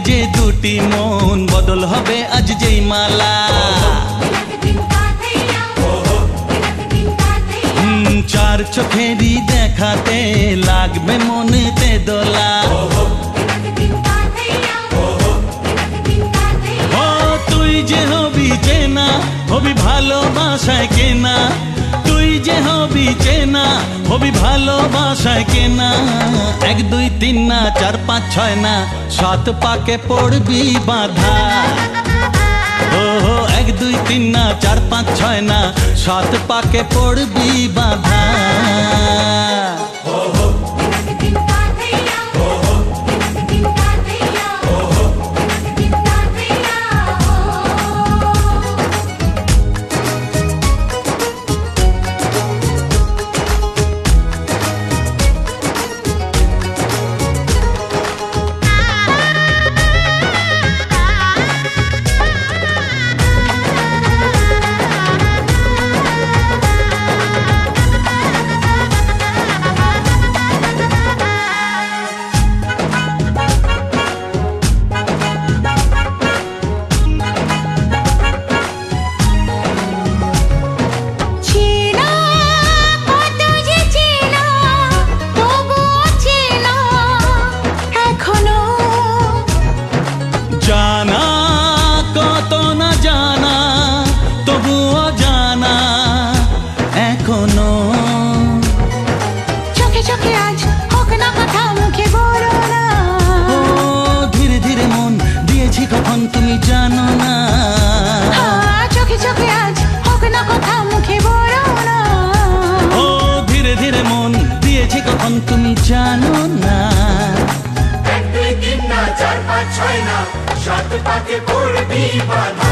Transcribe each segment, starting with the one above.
যে দুটি মন বদল হবে আজ যেই মালা চার চোখেরই দেখাতে লাগবে মনেতে দোলা ও তুই যে হবি চেনা হবি ভালোবাসায় কেনা তুই যে হবি চেনা হবি ভালোবাসায় কেনা 1 2 3 না 4 5 6 না 7 পাকে পড়বি বাঁধা ও 1 2 3 না 4 5 6 না 7 পাকে পড়বি বাঁধা জানা কত না জানা তবুও জানা এখনো চোখে চোখে আজ হোক না কথা মুখে বলো না ও ধীরে ধীরে মন দিয়েছি কখন তুমি জানো না চোখে চোখে আজ হোক না কথা মুখে বলো না ও ধীরে ধীরে মন দিয়েছি কখন তুমি জানো না 1 2 3 না 4 5 6 না 7 পাকে পড়বি বাঁধা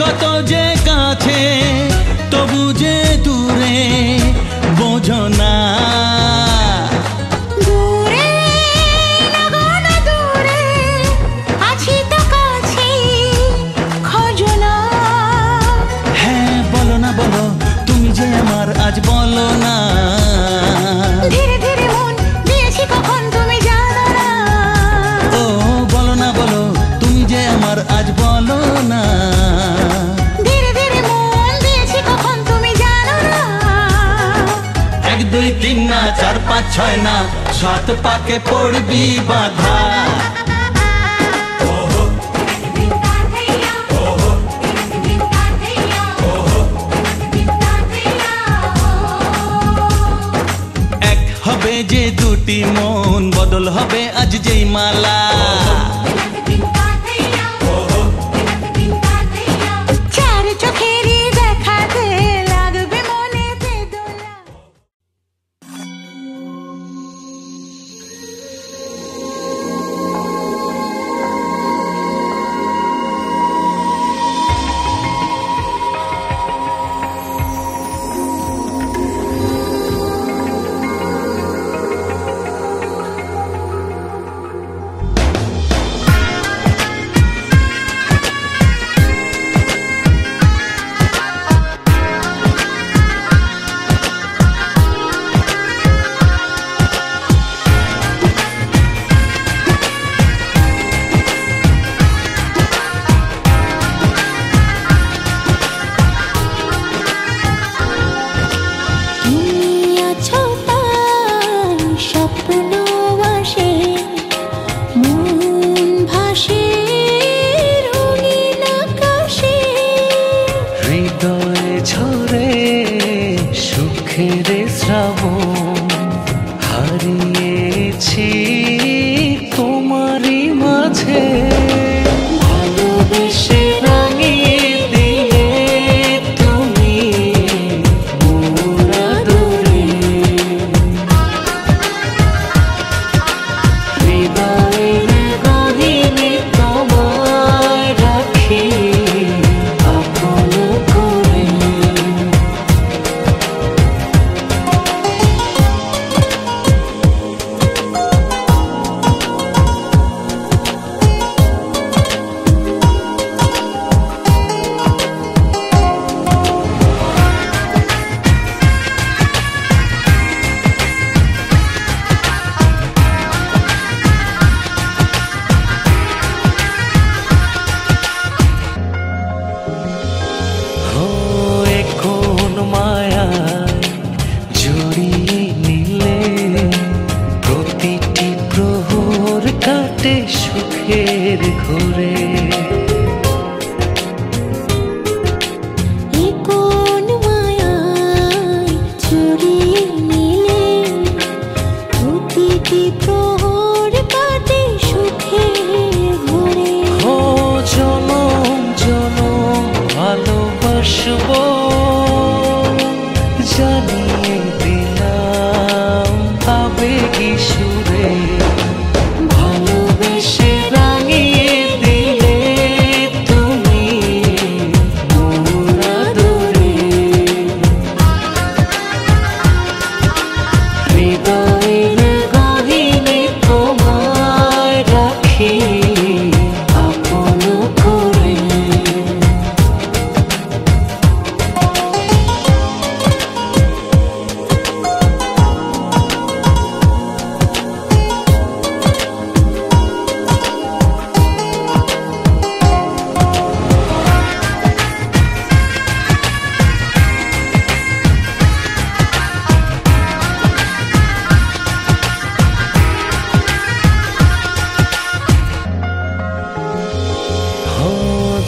কত যে কাছে তবু যে দূরে বোঝো না দূরে লাগো না দূরে আছি তো কাছে খোঁজো না হ্যাঁ বলো না বলো তুমি যে আমার আজ বলো না ধীরে ধীরে মন দিয়েছি কখন তুমি জানো না ও বলো না বলো তুমি যে আমার আজ বলো না ধীরে ধীরে মন দিয়েছি কখন তুমি জানো না 1 2 3 না 4 5 6 না 7 পাকে পড়বি বাঁধা এক হবে যে দুটি মন বদল হবে আজ যেই মালা চার চোখেরই দেখাতে লাগবে মনেতে দোলা সুখের শ্রাবণ হারিয়েছি তোমারই মাঝে ভালোবেসে রাঙিয়ে দিলে তুমি মোর আদরে হৃদয়ের গহীনে তোমায় রাখি আপন করে কোন মায়ায় জড়িয়ে নিলে প্রতিটি প্রহর কাটে সুখের ঘরে কোন মায়ায় জড়িয়ে নিলে প্রতিটি প্রহর কাটে সুখের ঘরে ও জনম জনম ভালোবাসবো জানিয়ে দিলাম আবেগী সুরে ভালোবেসে রাঙিয়ে দিলে তুমি মোর আদরে হৃদয়ের গহীনে তোমায় রাখি আপন করে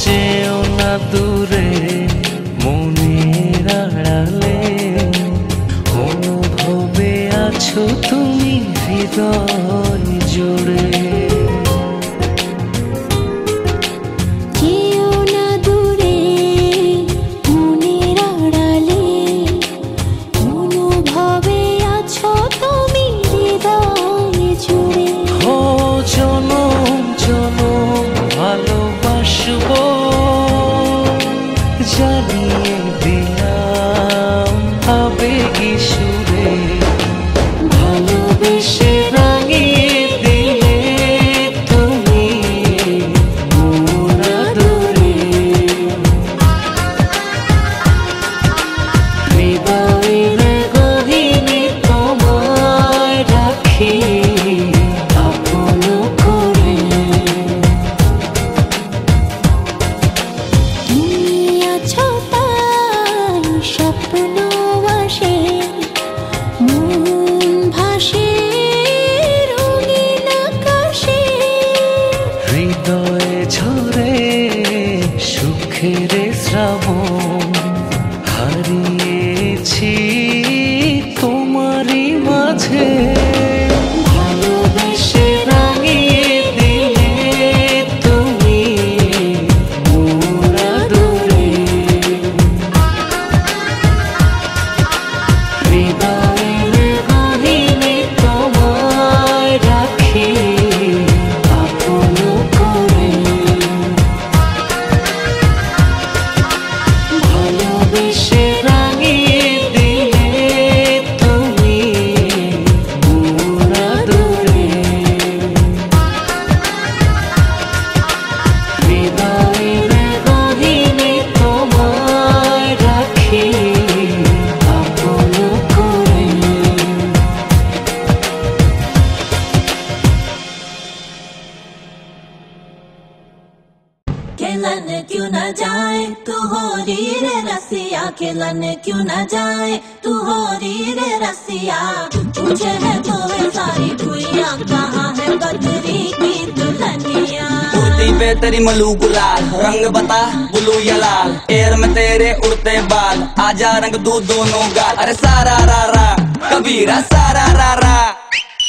যেও না দূরে মনের আড়ালে অনুভবে আছো তুমি হৃদয় জুড়ে যেও না দূরে মনের আড়ালে অনুভবে আছো তুমি হৃদয় জুড়ে ও জনম জনম ভালোবাসবো জানিয়ে দিলাম আবেগী সুরে ভালোবেসে রাঙিয়ে দিলে তুমি মোর আদরে হৃদয়ের গহীনে তোমায় রাখি আপন করে তুমি আছো তাই স্বপ্ন আসে মন ভাসে রঙিন আকাশে হৃদয়ে ঝরে সুখের শ্রাবণ হারিয়েছি তোমারই মাঝে ভালোবেসে রাঙিয়ে দিলে তুমি মোর আদরে হৃদয়ের গহীনে তোমায় রাখি আপন করে ভালোবেসে রাঙিয়ে দিলে তুমি মোর আদরে হৃদয়ের গহীনে তোমায় রাখি আপন করে खेलन क्यों न जाए तू होरी रे रसिया खेलन क्यों न जाए तू होरी रे रसिया पूछे है तो सारी खुइयां कहाँ है बदरी की दुल्हनिया पे तेरी मलू गुलाल, रंग बता ब्लू या लाल, एयर में तेरे उड़ते बाल, आजा रंग दू दोनों गाल। अरे सारा रा रा कबीरा सारा रा रा।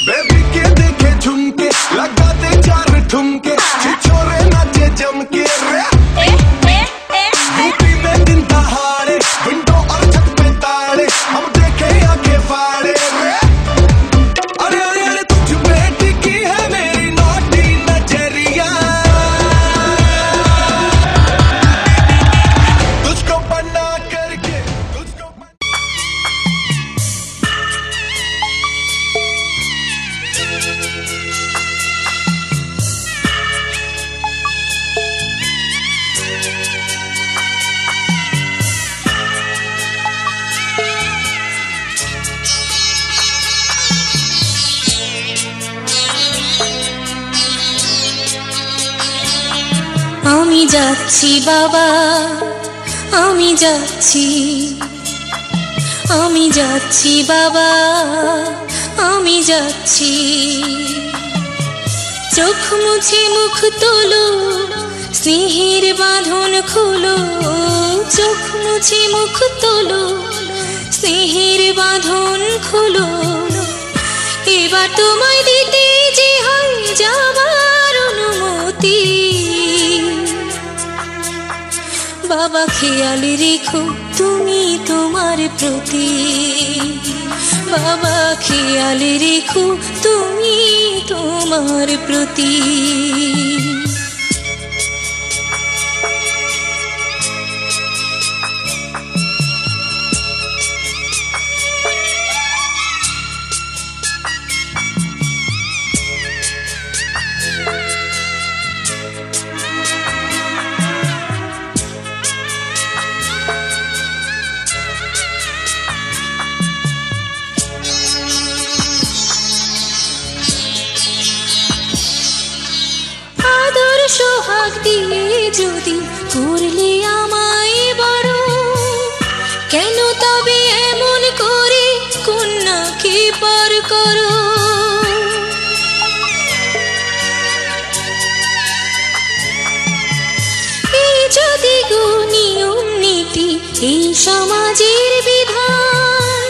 बेबी के देखे झुमके लगाते 4 ठुमके, छिछोरे नाचे जम के रे। यूपी में दिन दहाड़े विंडो और छत पे ताड़े, हम देखे आंखें फाड़े रे। अरे अरे अरे तुझ पे टिकी है मेरी नोटी नजरिया, तुझको बना करके तुझको আমি যাচ্ছি বাবা, আমি যাচ্ছি, আমি যাচ্ছি বাবা, আমি যাচ্ছি। চোখ মুছে মুখ তোলো, স্নেহের বাঁধন খোলো, চোখ মুছে মুখ তোলো, স্নেহের বাঁধন খোলো। এবার তোমায় দিতে যে হয় যাবার অনুমতি, বাবা খেয়াল রেখো তুমি তোমার প্রতি, বাবা খেয়াল রেখো তুমি তোমার প্রতি। সোহাগ দিয়ে যদি করলে আমায় বড়, কেন তবে এমন করে কন্যাকে পার করো। এই যদি গো নিয়ম নীতি এই সমাজের বিধান,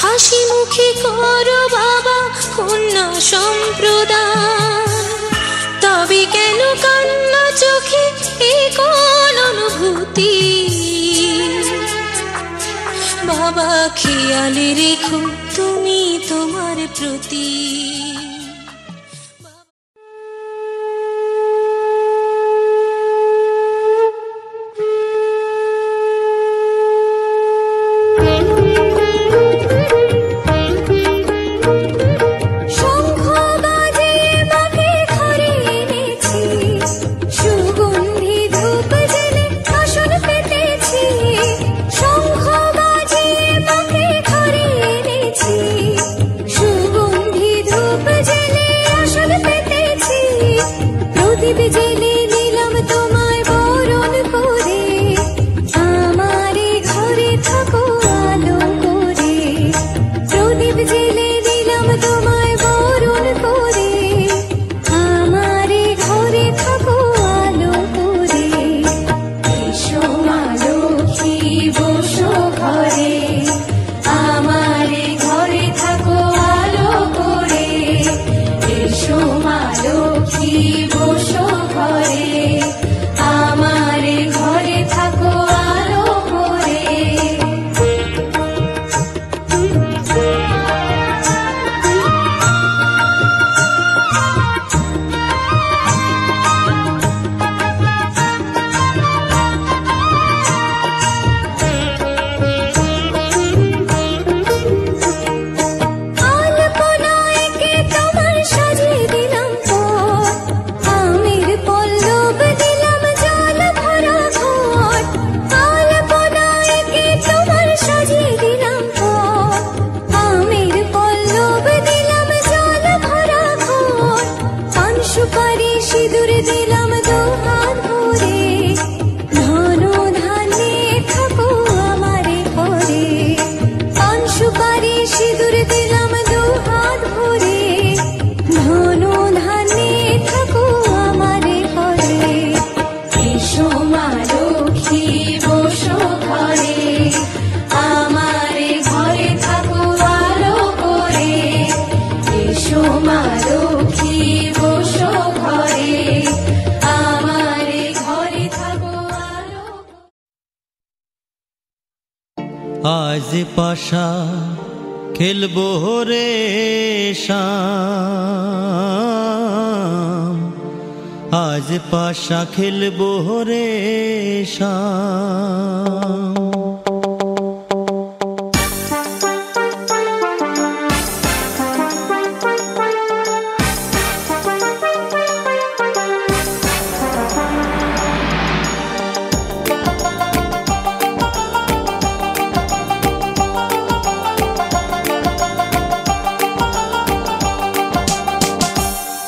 হাসি মুখে করো বাবা কন্যা সম্প্রদান, তবে কেন কান্না চোখে এই কোন অনুভূতি, বাবা খেয়াল রেখো তুমি তোমার প্রতি। ধন ধানে থাকো আমারে ঘরে। আজ পাশা খেলবো রে শাম, আজ পাশা খেলবো রে শাম।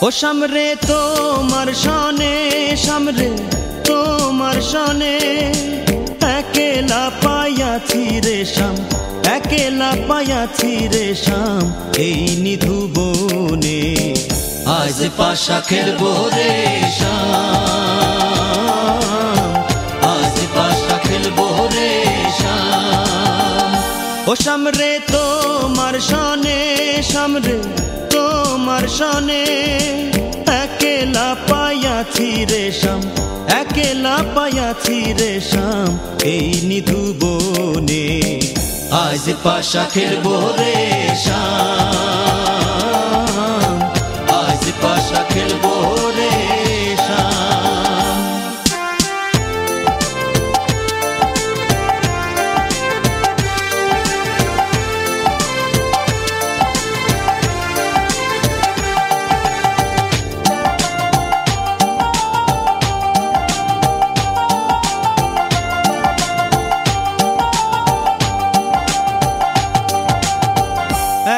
ও সামরে তোমার সনে, সামরে তোমার সনে, একেলা পাইয়াছি রে শাম, একেলা পাইয়াছি রে শাম, এই নিধু বনে আজ পাশা খেলবো রে শাম, আজ পাশা খেলবো রে শাম। ও সামরে তোমার সনে, সামরে তোমার সনে, একেলা পাইয়াছি রে শাম, একেলা পাইয়াছি রে শাম, এই নিধু বনে আজ পাশা খেলবো রে শাম, আজ পাশা খেলবো রে শাম।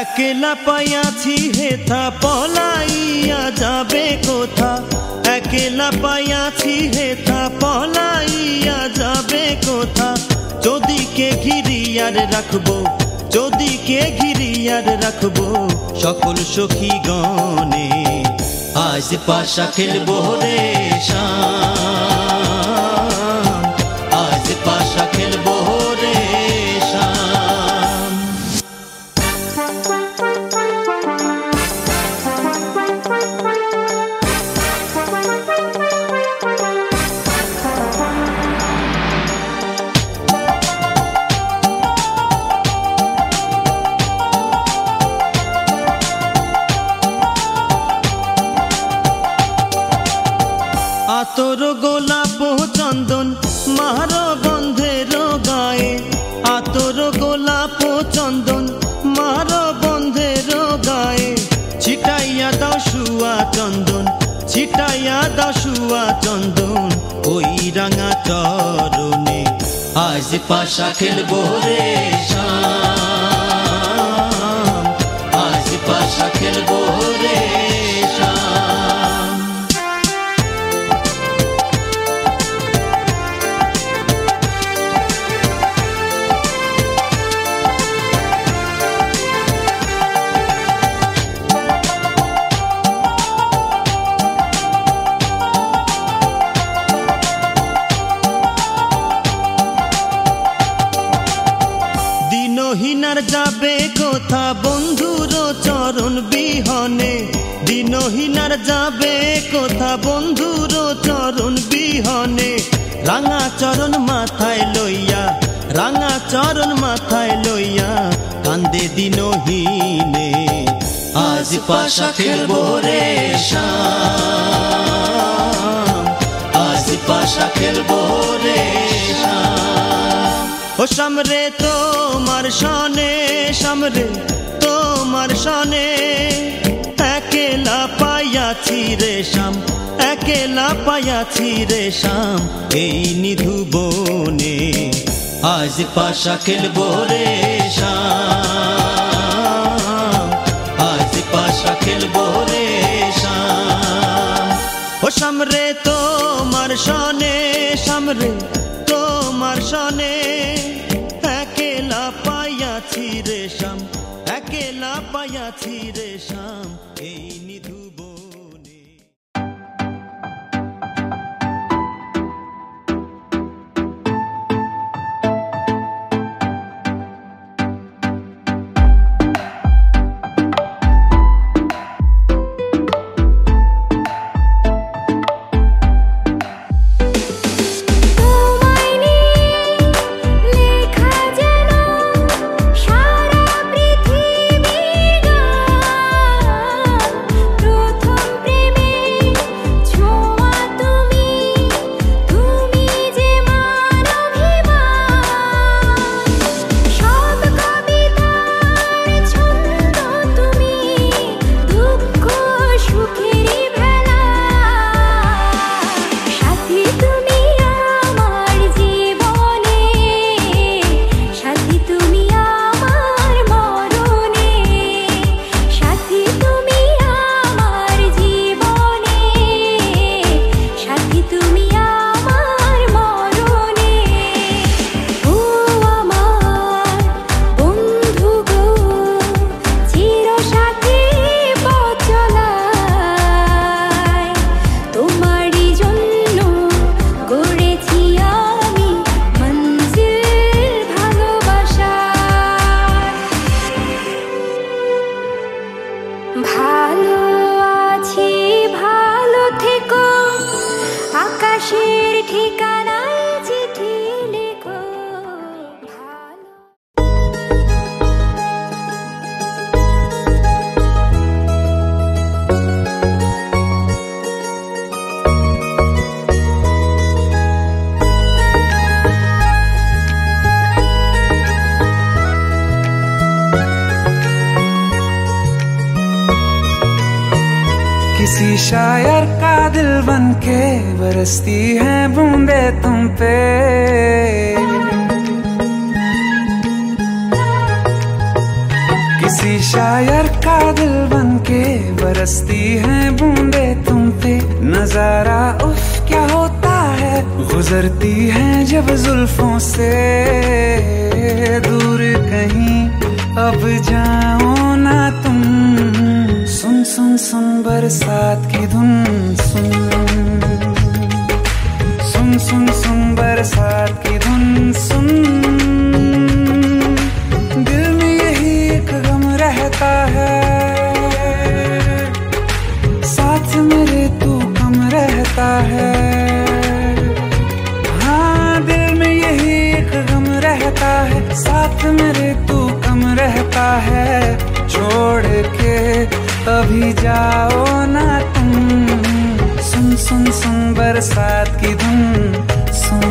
একেলা পাইয়াছি হেথা পলাইয়া যাবে কোথা, একেলা পাইয়াছি হেথা পলাইয়া যাবে কোথা, যদিকে ঘিরিয়ার রাখবো, যদিকে ঘিরিয়ার রাখবো সকল সখী গণে আজ পাশা খেলবো রে শাম, আজ পাশা খেলবো রে শাম। আতর গোলাপ চন্দন মার বন্ধের গায়ে, আতর গোলাপ চন্দন মার বন্ধের গায়ে, ছিটাইয়া দাও শুয়া চন্দন, ছিটাইয়া দাও শুয়া চন্দন, ওই রাঙা চরণে আজ পাশা খেলবো রে শাম, আজ পাশা খেলবো রে শাম। দিনহীনার যাবে কোথা বন্ধুর চরণ বিহনে, দিনহীনার যাবে কোথা বন্ধুর চরণ বিহনে, রাঙা চরণ মাথায় লইয়া, রাঙা চরণ মাথায় লইয়া কান্দে দিনহীনে আজ পাশা খেলবো রে শাম, আজ পাশা খেলবো রে শাম। ও সামরে তোমার সনে, সামরে তোমার সনে, একেলা পাইয়াছি রে শাম, একেলা পাইয়াছি রে শাম, এই নিধু বনে আজ পাশা খেলবো রে শাম, আজ পাশা খেলবো রে শাম। ও সামরে তোমার সনে, সামরে তোমার সনে, একেলা পাইয়াছি রে শাম, একেলা পাইয়াছি রে শাম, এই নিধু বনে। তোমায় নিয়ে লেখা যেন আকাশের ঠিকানায় চিঠি লেখো किसी शायर का दिल बनके बरसती है बूंदे तुम पे, किसी शायर का दिल बनके बरसती है बूंदे तुम पे। नजारा उफ क्या होता है, गुजरती है जब जुल्फों से दूर कहीं अब जाओ ना तुम। सुन सुन सुन बरसात की धुन सुन, सुन सुन सुन बरसात की धुन सुन। दिल में यही एक गम रहता है, साथ मेरे तू कम रहता है। हाँ दिल में यही एक गम रहता है, साथ मेरे तू कम रहता है। छोड़ के अभी जाओ ना तुम। सुन सुन सुन बरसात की धुन सुन।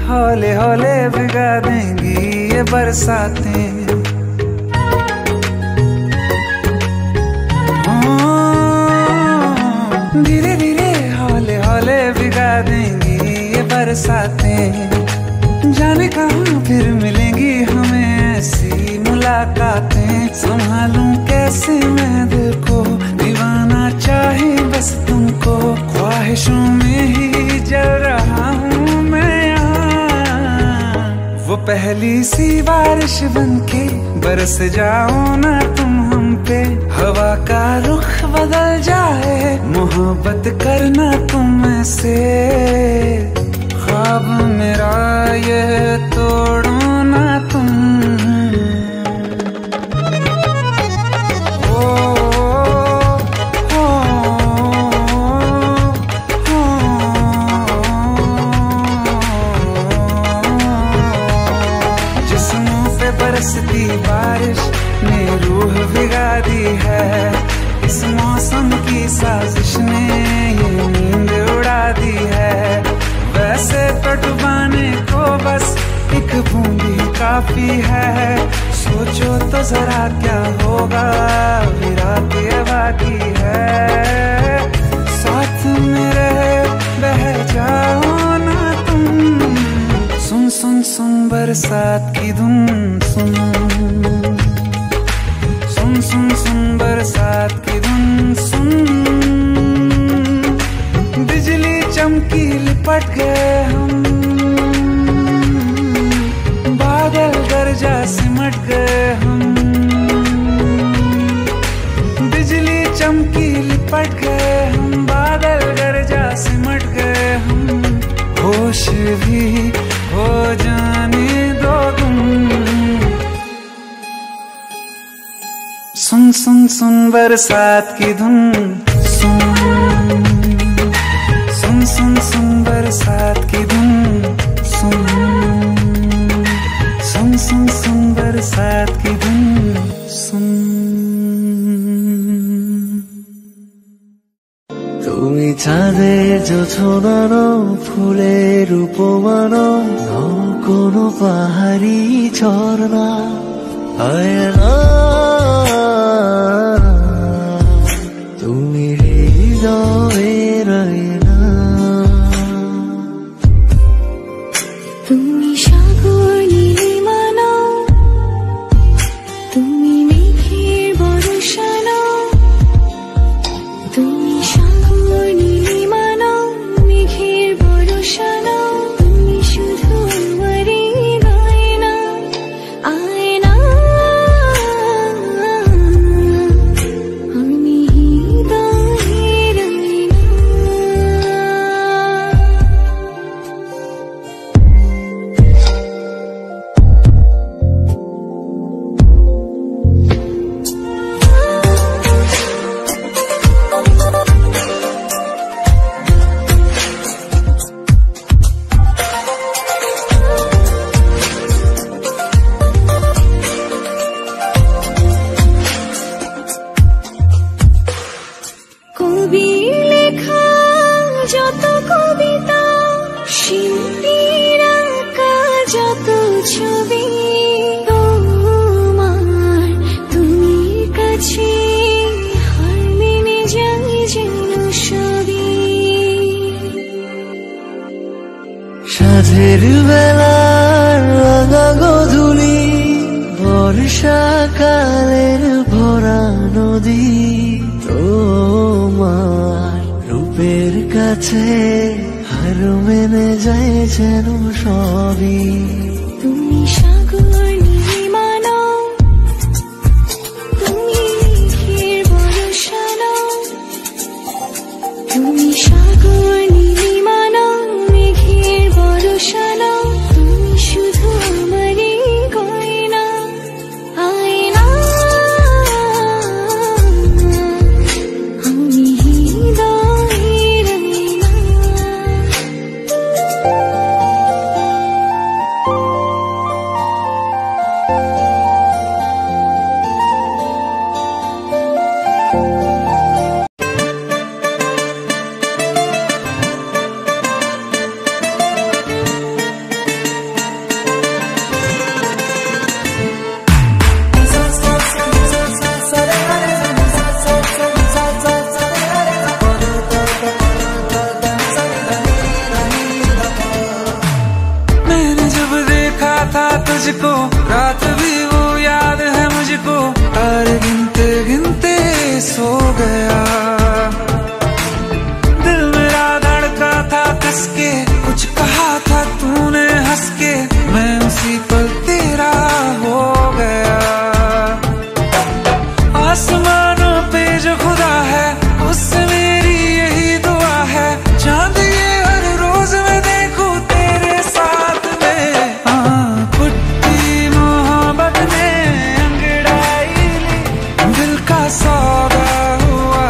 हौले हौले भिगा देंगी ये बरसातें, धीरे धीरे हौले हौले भिगा देंगी ये बरसातें। जाने कहाँ फिर मिलेंगी हमें ऐसी मुलाकातें। संभालूं कैसे मैं दिल को, दीवाना चाहे बस तुमको। ख्वाहिशों में ही जल रहा हूँ मैं, वो पहली सी बारिश बनके बरस जाओ ना तुम हम पे। हवा का रुख बदल जाए, मोहब्बत करना तुम ऐसे। ख्वाब मेरा ये तोड़ो ना तुम। बरसती बारिश ने रूह भिगा दी है, इस मौसम की साजिश ने ये नींद उड़ा दी है। वैसे तो डुबाने को बस एक बूंदी काफी है। सोचो तो जरा क्या होगा, अभी रात ये बाकी है। साथ मेरे बह जाओ ना तुम। सुन सुन सुन बरसात की धुन सुन, सुन सुन सुन बरसात की धुन सुन। बिजली चमकी लिपट गए हम, बादल गरजा सिमट गए हम। बिजली चमकी लिपट गए हम, बादल गरजा सिमट गए हम। होश भी हो जाने दो तुम। सुन सुन सुन बरसात की धुन सुन, सुन सुन सुन बरसात की धुन सुन, सुन सुन सुन बरसात की धुन सुन। তুমি চাঁদের জোছনানো ফুলের উপমানো, নও কোনো পাহাড়ি ঝর্ণা। আয়না তুমি হৃদয়ে রয়না। তুমি সাগর নীলিমানো, তুমি মেঘের বর্ষানো। তুমি সাগর নীলিমানো, মেঘের বর্ষানো। তুমি শুধু আমারই গয়না, আয়না। রাতের বেলার রাঙা গধূলি, বর্ষাকালের ভরা নদী, তোমার রূপের কাছে হার মেনে যায় যেন সবই। তুমি সাগর নীলিমা নও, তুমি মেঘের বর্ষা নও, তুমি সাগর নীলিমা নও, মেঘের বর্ষা নও, তুমি শুধু আমারই গয়না, আয়না। আমি হৃদয়ের আয়না। मैंने जब देखा था तुझको, रात भी वो याद है मुझको, तारे गिनते गिनते सो गया। दिल मेरा धड़का था कस के, कुछ कहा था तूने हंस के, मैं उसी पल तेरा हो गया। आसमानों पे जो खुदा है, उससे मेरी यही दुआ है, चांद ये हर रोज मैं देखूं तेरे साथ में। पुट्टी मोहब्बत ने अंगड़ाई ली, दिल का सौदा हुआ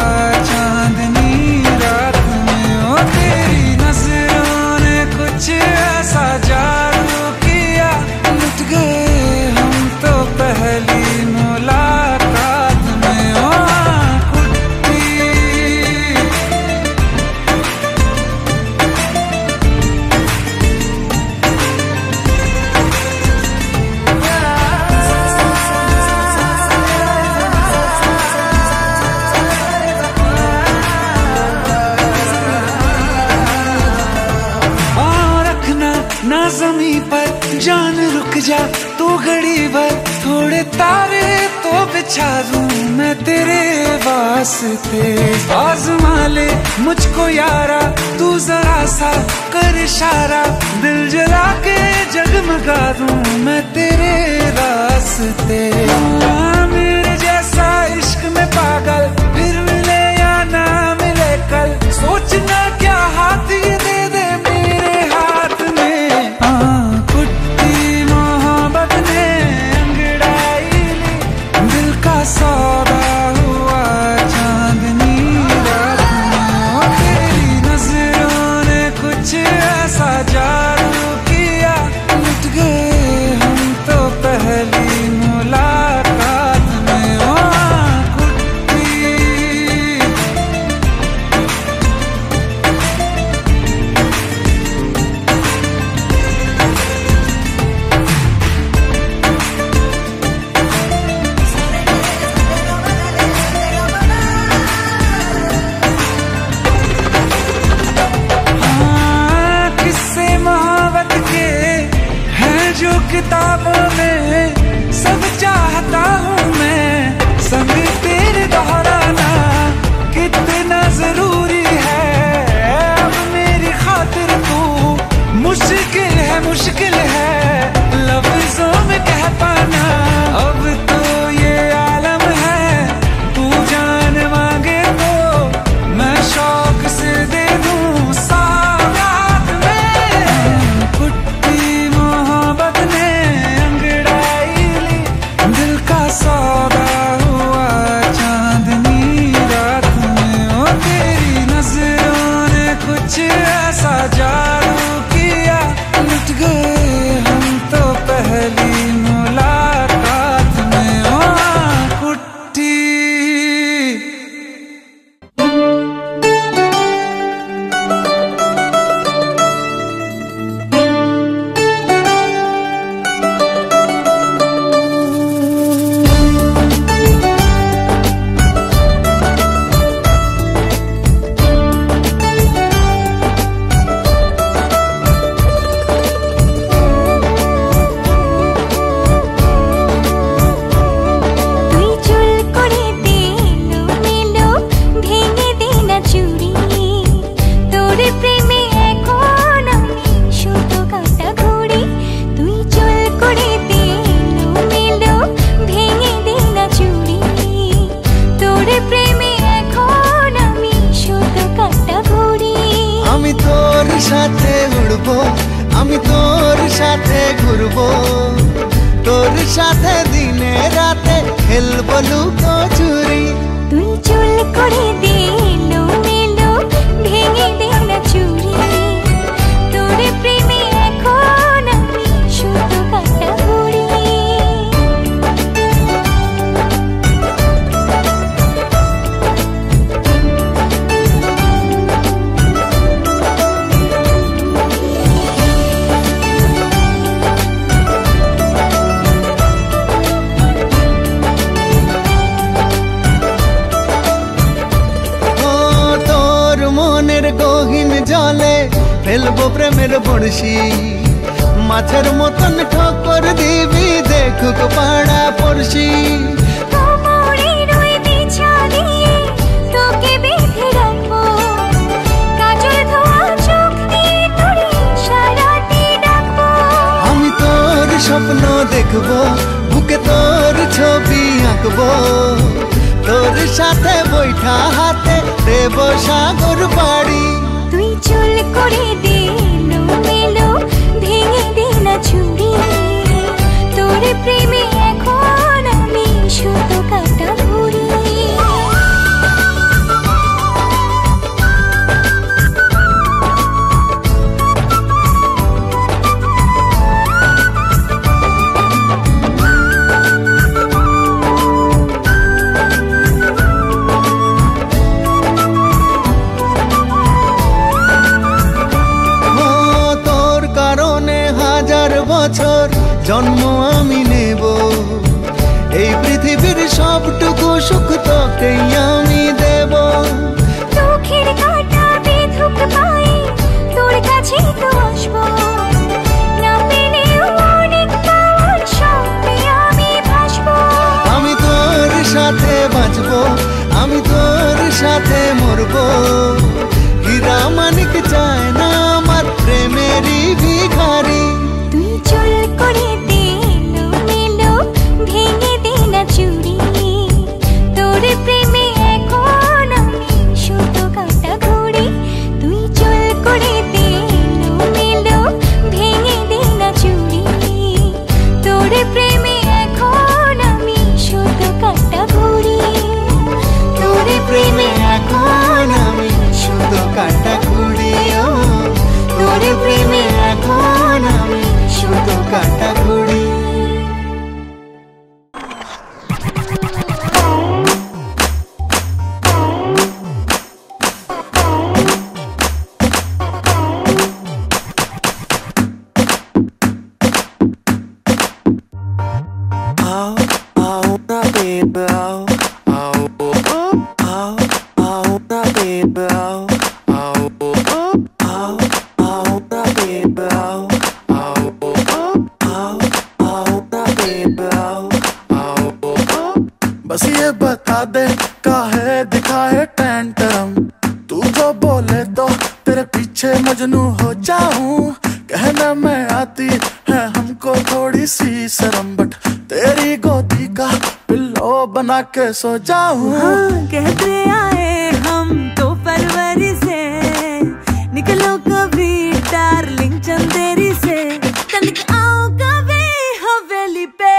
चांदनी रात में। ओ तेरी नजरों ने कुछ ऐसा जादू किया, लुट गए हम तो पहली मुलाकात में। ओ पुट्टी रखना ना जमी पर, जान रुक जा तू घड़ी भर, थोड़े तारे तो बिछा दूं मैं तेरे वास्ते। आज़मा ले मुझको यारा, तू जरा सा कर इशारा, दिल जला के जगमगा दूं मैं तेरे रास्ते। मेरे जैसा इश्क में पागल फिर मिले या ना मिले कल, सोचना क्या हाथ ये दे दे मेरे हाथ में। पुट्टी मोहब्बत ने अंगड़ाई ली, दिल का सौदा हुआ चांदनी रात में। ओ तेरी नजरों ने कुछ ऐसा जादू किया, लुट गए हम तो पहले সাথে দিনে রাতে খেলবো লুকোচুরি। তুই চুল করে দে এলোমেলো, ভেঙে দে না চুড়ি। তোর প্রেমে এখন আমি শুধু কাটা ঘুরি। গহীন জলে ফেলবো প্রেমের বড়শি, মাছের মতন ঠক্কর দিবি দেখুক পাড়া পড়শি। কোমরের ওই বিছা দিয়ে তোকে বেঁধে রাখবো, কাজল ধোয়া চোখ দিয়ে তোর ইশারাতে ডাকবো। আমি তোর স্বপ্ন দেখবো, বুকে তোর ছবি আঁকবো, তোর সাথে বৈঠা হাতে দেব সাগর বাড়ি। তুই চুল করে দে এলোমেলো, ভেঙে দে না চুড়ি। তোর প্রেমে এখন আমি শুধু কাটা ঘুরি। বছর জন্ম আমি নেব, এই পৃথিবীর সবটুকু সুখ তোকেই আমি দেব। চোখের কাঁটা বেধুক পায়ে তোর কাছে তো আসবো, না পেলেও অনেক পাওয়ার স্বপ্নে আমি ভাসবো। আমি তোর সাথে বাঁচবো, আমি তোর সাথে মরবো, হীরা মানিক চায় না আমার প্রেমেরই ভিখারি। তুই চুল করে দে এলোমেলো, ভেঙে দে না চুড়ি। তোর প্রেমে এখন আমি শুধু কাটা ঘুরি। তুই চুল করে দে এলোমেলো, ভেঙে দে না চুড়ি। তোর প্রেমে এখন আমি শুধু কাটা ঘুরি। তোর প্রেমে এখন আমি শুধু কাটা ঘুরি। তোর প্রেমে এখন আমি শুধু কাটা ঘুরি। बस ये बता दे काहे दिखाए टेंटरम, तू जो बोले तो तेरे पीछे मजनू हो जाऊं। कहना मैं आती है हमको थोड़ी सी शर्म, बट तेरी गोदी का पिल्लो बना के सो जाऊं। हाँ, कहते आए हम तो फरवरी से, निकलो कभी डार्लिंग चंदेरी से, तनिक आओ कभी हवेली पे।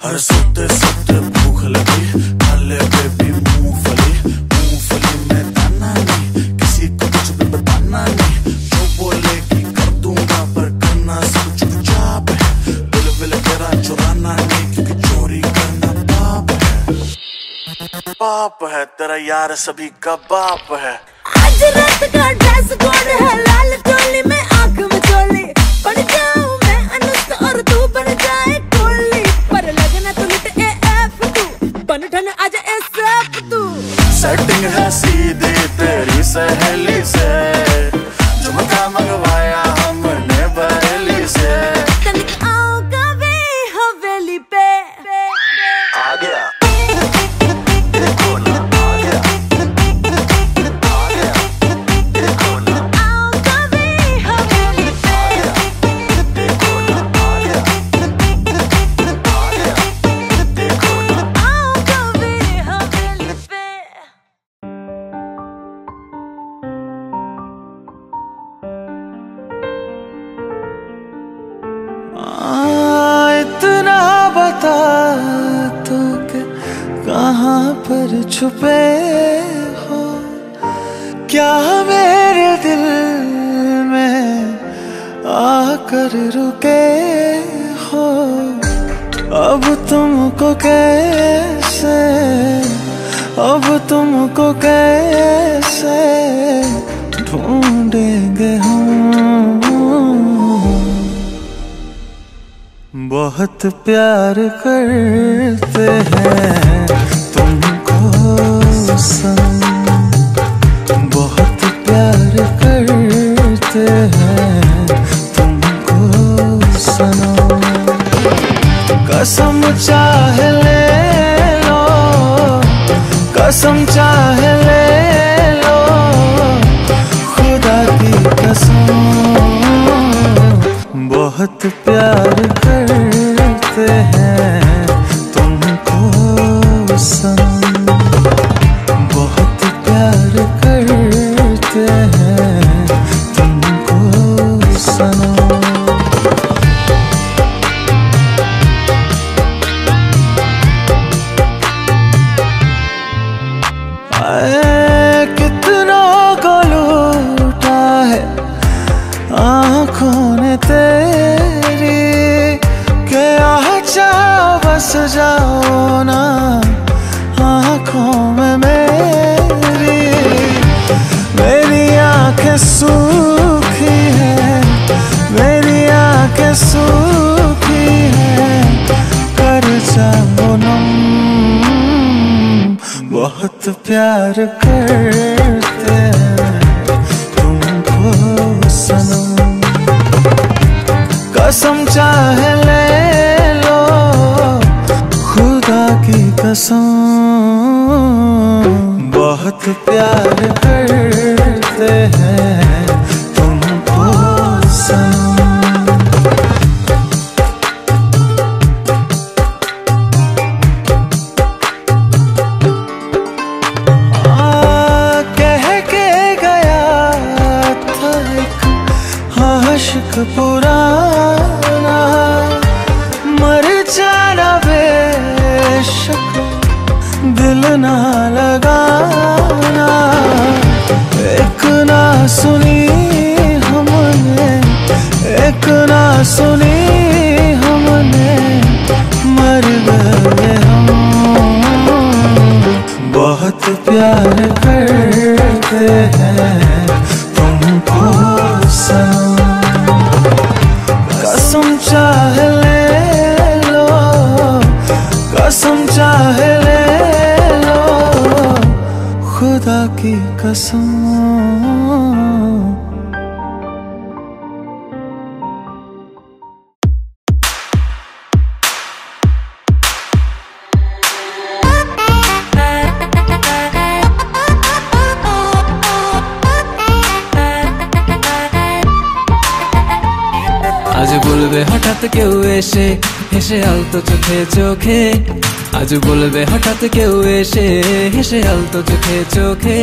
हर सोते सोते भूख लगी, खाले बेबी मूंगफली, मूंगफली में दाना नहीं, किसी को कुछ भी बताना नहीं। जो बोलेगी कर दूंगा पर करना सब चुपचाप है, दिल विल तेरा चुराना नहीं क्योंकि चोरी करना पाप है। पाप है तेरा यार सभी का बाप है। आज रात का ड्रेस कोड है लाल चोली में आंख में चोली, बन जाऊं मैं अनुष्का और तू बन जाए कोहली। पर लगना तो लिट एफ तू, बन ठन आजा एसएफ तू। सेटिंग है सीधी तेरी सहेली से, झुमका मंगवाया हमने बरेली से। तनिक आओ कभी हवेली पे। आ गया देखो ना, आ गया आ गया देखो ना। आओ कभी बता तो कि कहाँ पर छुपे हो, क्या मेरे दिल में आकर रुके हो। अब तुमको कैसे, अब तुमको कैसे ढूंढेंगे हम। बहुत प्यार करते हैं तुमको सनम, बहुत प्यार करते हैं तुमको सनम। कसम चाहे ले लो, कसम चाहे ले लो, खुदा की कसम। बहुत प्यार करते हैं तुमको सनम, बहुत प्यार करते हैं तुमको सनम। कितनों को लूटा है आँखों ने तेरी, के आजा बस जाओ ना आँखों में मेरी। मेरी आँखें सूखी है, मेरी आँखें सूखी है, कर जाओ नम। बहुत प्यार करते हैं तुमको सनम, कसम चाहे ले लो, खुदा की कसम। बहुत प्यार करते हैं तुमको सनम। आशिक पुराना मर जाना बेशक, दिल ना लगाना। एक ना सुनी हमने, एक ना सुनी हमने, मर गए हम। बहुत प्यार करते हैं तुमको सनम, कसम चाहे ले लो, कसम चाहे ले लो, खुदा की कसम। আজ বলবে হঠাৎ কেউ এসে হেসে আলতো চোখে চোখে, আজ বলবে হঠাৎ কেউ এসে হেসে আলতো চোখে চোখে,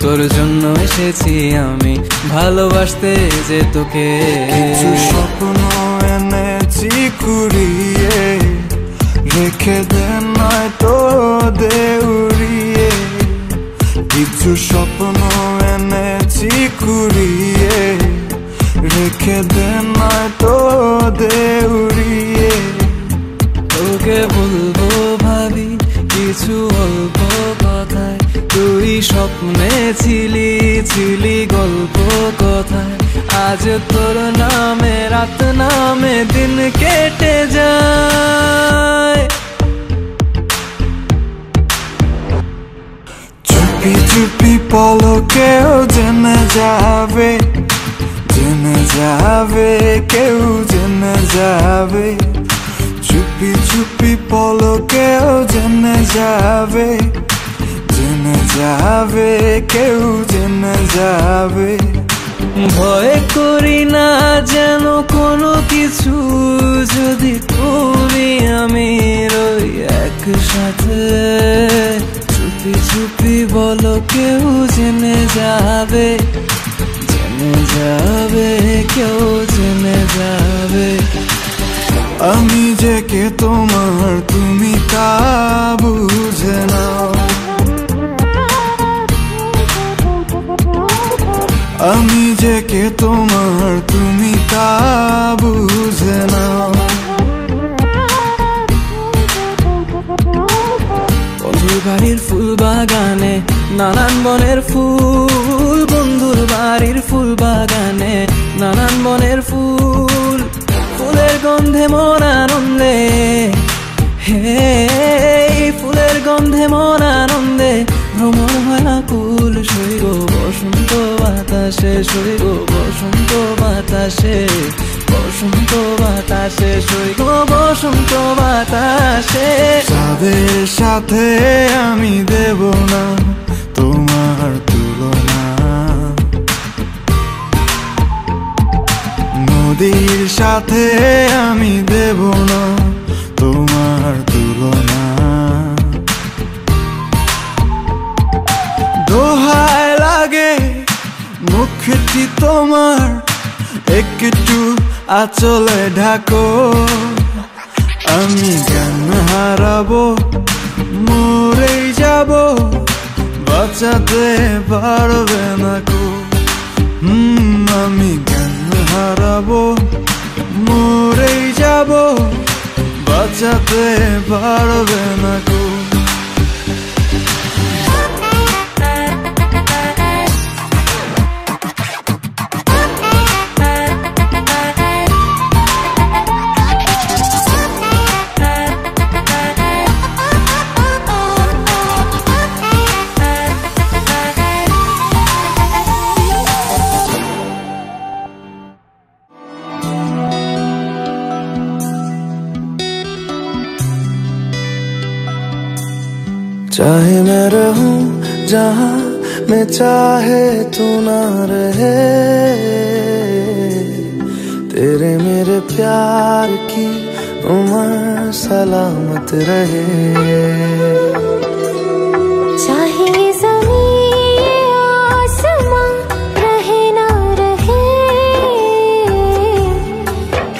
তোর জন্য এসেছি আমি ভালোবাসতে যে তোকে। কিছু স্বপ্ন এনেছি কুড়িয়ে, রেখে দে নয়তো দে উড়িয়ে। কিছু স্বপ্ন এনেছি কুড়িয়ে, রেখে দে নয়তো দে উড়িয়ে। তোকে বলবো ভাবি কিছু অল্প কথায়, তুই স্বপ্নে ছিলি ছিলি গল্প কথায়। আজ তোর নামে রাত নামে দিন কেটে যায়। চুপি চুপি পলকেও জেনে যাবে, জেনে যাবে কেউ জেনে যাবে। চুপি চুপি পলকেও জেনে যাবে, জেনে যাবে কেউ জেনে যাবে। ভয় করি না যেন কোনো কিছু, যদি তুমি আমি রই একসাথে। চুপি চুপি বলো কেউ জেনে যাবে, জেনে যাবে কেউ জেনে যাবে। আমি যে কে তোমার নানান বনের ফুল, ফুলের গন্ধে মন আনন্দে, হে ফুলের গন্ধে মন আনন্দে ভ্রমণ হয় আকুল। সইব বসন্ত বাতাসে, সইব বসন্ত বাতাসে, বসন্ত বাতাসে, সইব বসন্ত বাতাসে। তাদের সাথে আমি দেব না তোমার তুলনা, নদীর সাথে আমি দেব না তোমার তুলনা। দোহায় লাগে মুখটি তোমার, একটু আঁচলে ঢাকো, আমি জ্ঞান হারাবো, মরেই যাব, বাঁচাতে পারবে না কো। আমি জ্ঞান হারাবো, মরেই যাব, বাঁচাতে পারবে না কো। चाहे मैं रहूं जहां मैं चाहे तू ना रहे, तेरे मेरे प्यार की उम्र सलामत रहे। चाहे ज़मीन आसमां रहे ना रहे,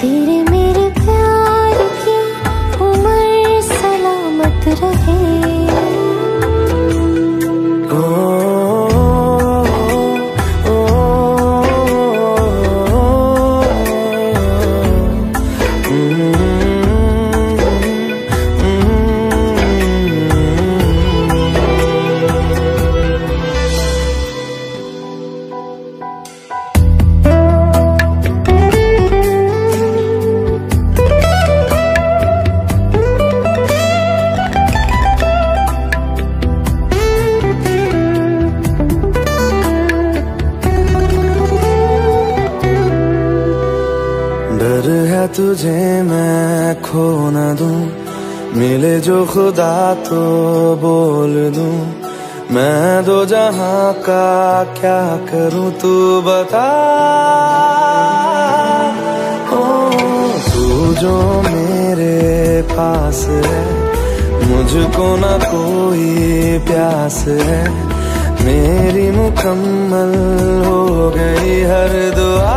तेरे मेरे प्यार की उम्र सलामत रहे। डर है तुझे मैं खो न दूं, मिले जो खुदा तो बोल दूं, मैं दो जहां का क्या करूं तू बता। ओ तू जो मेरे पास है, मुझको ना कोई प्यास है, मेरी मुकम्मल हो गई हर दुआ।